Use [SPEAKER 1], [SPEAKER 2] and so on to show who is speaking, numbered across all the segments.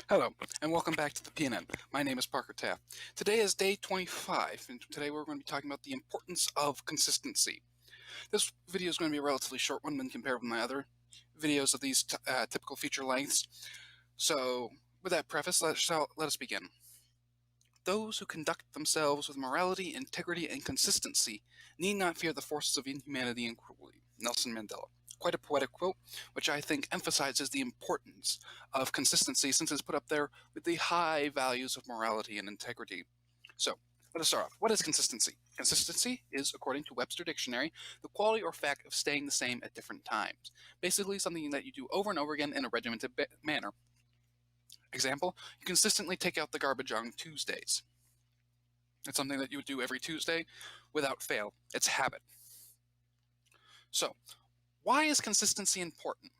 [SPEAKER 1] Hello, and welcome back to the PNN. My name is Parker Taft. Today is day 25, and today we're going to be talking about the importance of consistency. This video is going to be a relatively short one when compared with my other videos of these typical feature lengths. So, with that preface, let us begin. Those who conduct themselves with morality, integrity, and consistency need not fear the forces of inhumanity and cruelty. Nelson Mandela. Quite a poetic quote, which I think emphasizes the importance of consistency since it's put up there with the high values of morality and integrity. So, let us start off. What is consistency? Consistency is, according to Webster Dictionary, the quality or fact of staying the same at different times. Basically, something that you do over and over again in a regimented manner. Example, you consistently take out the garbage on Tuesdays. It's something that you would do every Tuesday without fail. It's habit. So, why is consistency important?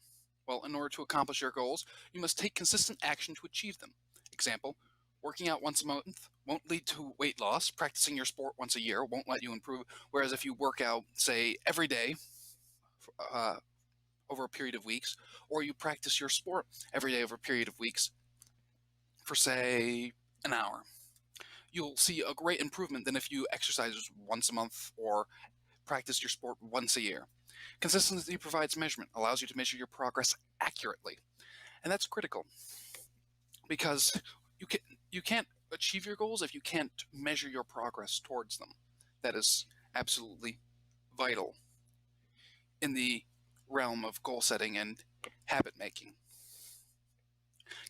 [SPEAKER 1] Well, in order to accomplish your goals, you must take consistent action to achieve them. Example, working out once a month won't lead to weight loss. Practicing your sport once a year won't let you improve. Whereas if you work out, say, every day over a period of weeks, or you practice your sport every day over a period of weeks for, say, an hour, you'll see a great improvement than if you exercise once a month or practice your sport once a year. Consistency provides measurement, allows you to measure your progress accurately. And that's critical because you can't achieve your goals if you can't measure your progress towards them. That is absolutely vital in the realm of goal setting and habit making.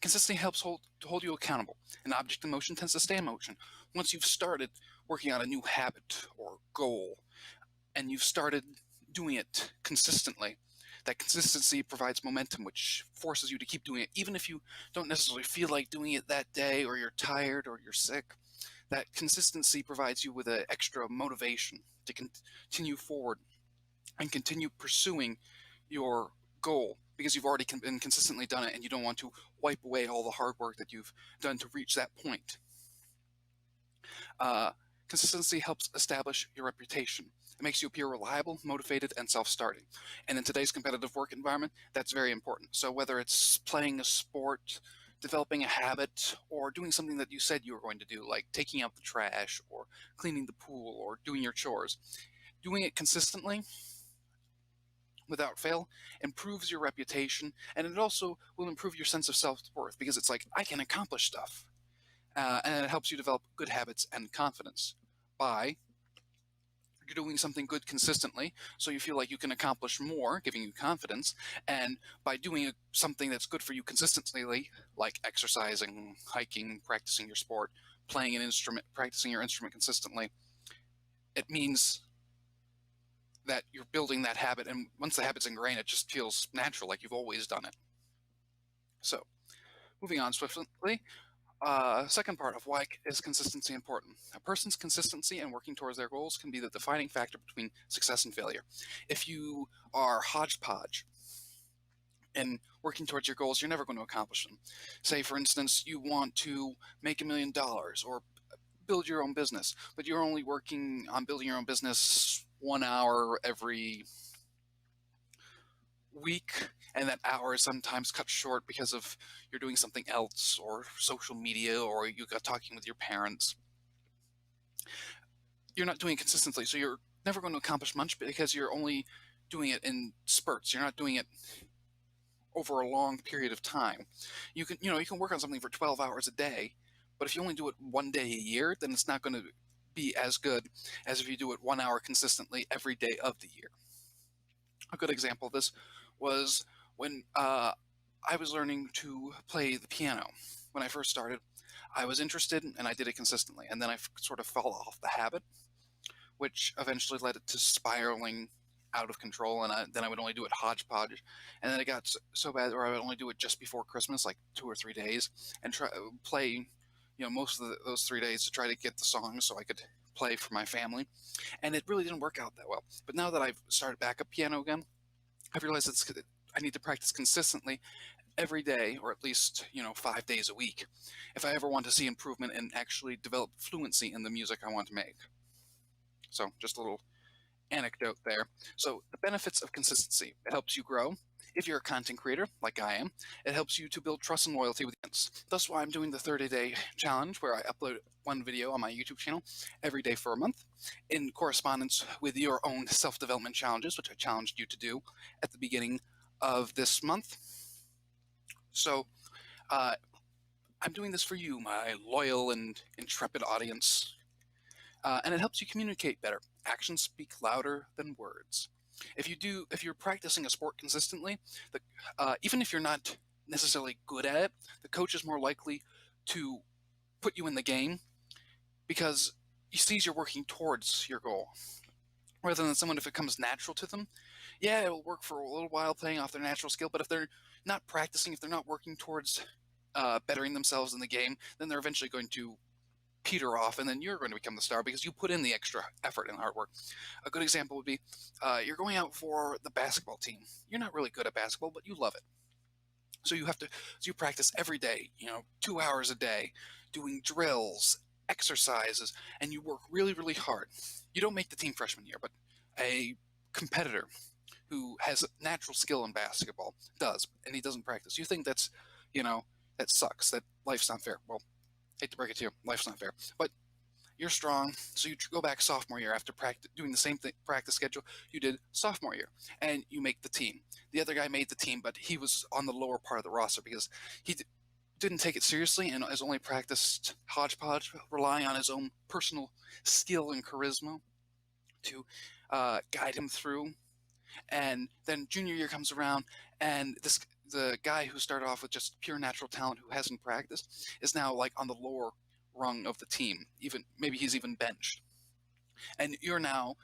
[SPEAKER 1] Consistency helps hold you accountable. An object in motion tends to stay in motion. Once you've started working on a new habit or goal, and you've started doing it consistently, that consistency provides momentum, which forces you to keep doing it, even if you don't necessarily feel like doing it that day, or you're tired, or you're sick. That consistency provides you with an extra motivation to continue forward and continue pursuing your goal because you've already been consistently done it and you don't want to wipe away all the hard work that you've done to reach that point. Consistency helps establish your reputation. It makes you appear reliable, motivated, and self-starting. And in today's competitive work environment, that's very important. So whether it's playing a sport, developing a habit, or doing something that you said you were going to do, like taking out the trash, or cleaning the pool, or doing your chores, doing it consistently without fail improves your reputation, and it also will improve your sense of self-worth because it's like, I can accomplish stuff. And it helps you develop good habits and confidence by doing something good consistently, so you feel like you can accomplish more, giving you confidence, and by doing something that's good for you consistently, like exercising, hiking, practicing your sport, playing an instrument, practicing your instrument consistently, it means that you're building that habit, and once the habit's ingrained, it just feels natural, like you've always done it. So, moving on swiftly, second part of why is consistency important. A person's consistency and working towards their goals can be the defining factor between success and failure. If you are hodgepodge in working towards your goals, you're never going to accomplish them. Say, for instance, you want to make $1 million or build your own business, but you're only working on building your own business 1 hour every week, and that hour is sometimes cut short because of you're doing something else, or social media, or you got talking with your parents. You're not doing it consistently, so you're never going to accomplish much because you're only doing it in spurts. You're not doing it over a long period of time. You can work on something for 12 hours a day, but if you only do it 1 day a year, then it's not going to be as good as if you do it 1 hour consistently every day of the year. A good example of this was when I was learning to play the piano. When I first started, I was interested and I did it consistently, and then I sort of fell off the habit, which eventually led it to spiraling out of control, and then I would only do it hodgepodge, and then it got so bad where I would only do it just before Christmas, like 2 or 3 days, and play, most of those 3 days to try to get the songs so I could play for my family, and it really didn't work out that well. But now that I've started back up piano again, I've realized I need to practice consistently every day, or at least 5 days a week, if I ever want to see improvement and actually develop fluency in the music I want to make. So just a little anecdote there. So the benefits of consistency: it helps you grow, If you're a content creator, like I am, it helps you to build trust and loyalty with audience. That's why I'm doing the 30-day challenge, where I upload one video on my YouTube channel every day for a month, in correspondence with your own self-development challenges, which I challenged you to do at the beginning of this month. So I'm doing this for you, my loyal and intrepid audience, and it helps you communicate better. Actions speak louder than words. If you're practicing a sport consistently, even if you're not necessarily good at it, the coach is more likely to put you in the game because he sees you're working towards your goal, rather than someone if it comes natural to them. Yeah, it'll work for a little while playing off their natural skill, but if they're not practicing, if they're not working towards bettering themselves in the game, then they're eventually going to peter off, and then you're going to become the star because you put in the extra effort and hard work. A good example would be you're going out for the basketball team. You're not really good at basketball, but you love it. So you practice every day, 2 hours a day, doing drills, exercises, and you work really, really hard. You don't make the team freshman year, but a competitor who has natural skill in basketball does, and he doesn't practice. You think that sucks, that life's not fair. Well, hate to break it to you, life's not fair. But you're strong, so you go back sophomore year after doing the same practice schedule you did sophomore year, and you make the team. The other guy made the team, but he was on the lower part of the roster because he didn't take it seriously and has only practiced hodgepodge, relying on his own personal skill and charisma to guide him through. And then junior year comes around, and the guy who started off with just pure natural talent, who hasn't practiced, is now like on the lower rung of the team. Even maybe he's even benched, and you're now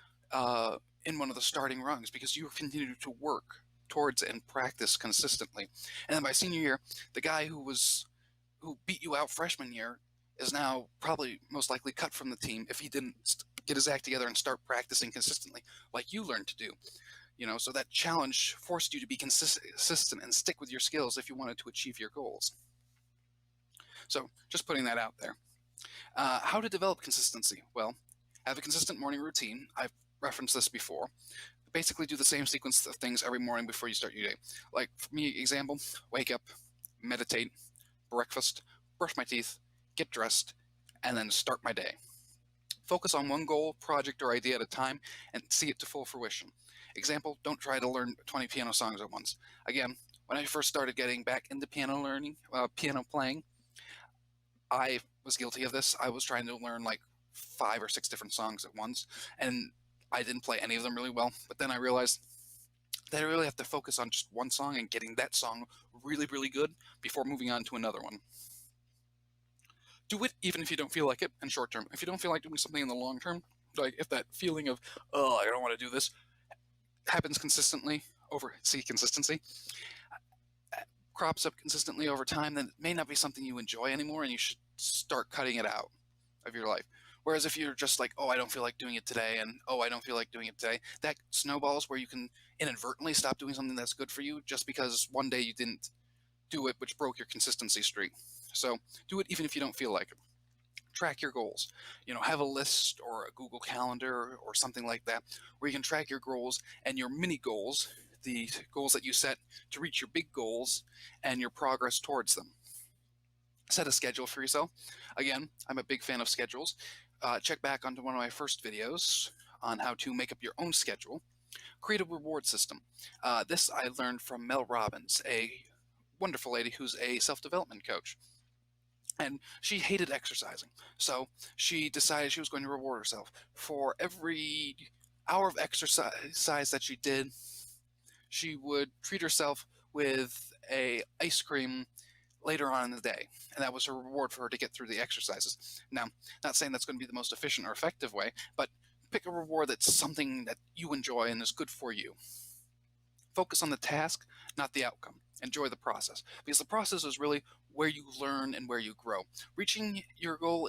[SPEAKER 1] in one of the starting rungs because you continue to work towards and practice consistently. And then by senior year, the guy who beat you out freshman year is now probably most likely cut from the team if he didn't get his act together and start practicing consistently like you learned to do. So that challenge forced you to be consistent and stick with your skills if you wanted to achieve your goals. So just putting that out there. How to develop consistency? Well, have a consistent morning routine. I've referenced this before. Basically do the same sequence of things every morning before you start your day. Like for me, example, wake up, meditate, breakfast, brush my teeth, get dressed, and then start my day. Focus on one goal, project, or idea at a time and see it to full fruition. Example, don't try to learn 20 piano songs at once. Again, when I first started getting back into piano playing, I was guilty of this. I was trying to learn like 5 or 6 different songs at once, and I didn't play any of them really well. But then I realized that I really have to focus on just one song and getting that song really, really good before moving on to another one. Do it even if you don't feel like it in short term. If you don't feel like doing something in the long term, like if that feeling of, oh, I don't want to do this, happens consistently consistency crops up consistently over time, then it may not be something you enjoy anymore, and you should start cutting it out of your life. Whereas if you're just like, oh, I don't feel like doing it today, and oh, I don't feel like doing it today, that snowballs where you can inadvertently stop doing something that's good for you just because one day you didn't do it, which broke your consistency streak. So do it even if you don't feel like it. Track your goals. Have a list or a Google Calendar or something like that where you can track your goals and your mini goals, the goals that you set to reach your big goals, and your progress towards them. Set a schedule for yourself. Again, I'm a big fan of schedules. Check back onto one of my first videos on how to make up your own schedule. Create a reward system. This I learned from Mel Robbins, a wonderful lady who's a self-development coach. And she hated exercising, so she decided she was going to reward herself. For every hour of exercise that she did, she would treat herself with a ice cream later on in the day, and that was her reward for her to get through the exercises. Now, not saying that's going to be the most efficient or effective way, but pick a reward that's something that you enjoy and is good for you. Focus on the task, not the outcome. Enjoy the process, because the process is really where you learn and where you grow. Reaching your goal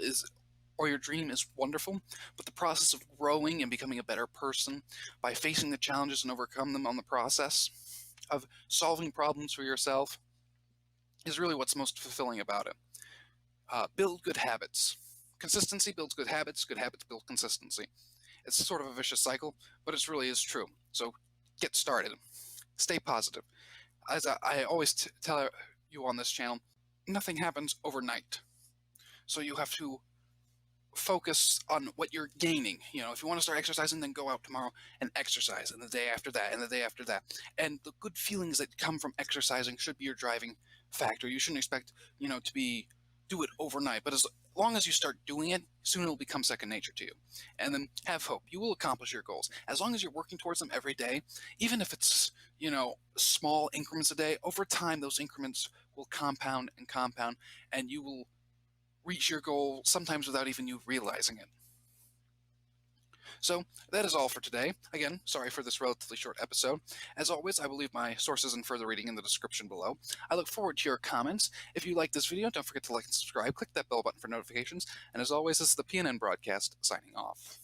[SPEAKER 1] or your dream is wonderful, but the process of growing and becoming a better person by facing the challenges and overcome them on the process of solving problems for yourself is really what's most fulfilling about it. Build good habits. Consistency builds good habits build consistency. It's sort of a vicious cycle, but it really is true. So get started. Stay positive. As I always tell you on this channel, nothing happens overnight. So you have to focus on what you're gaining. If you want to start exercising, then go out tomorrow and exercise, and the day after that, and the day after that. And the good feelings that come from exercising should be your driving factor. You shouldn't expect, to do it overnight, but as long as you start doing it, soon it'll become second nature to you. And then have hope. You will accomplish your goals. As long as you're working towards them every day, even if it's, small increments a day, over time, those increments will compound, and you will reach your goal sometimes without even you realizing it. So that is all for today. Again, sorry for this relatively short episode. As always, I will leave my sources and further reading in the description below. I look forward to your comments. If you like this video, don't forget to like and subscribe. Click that bell button for notifications. And as always, this is the PNN broadcast signing off.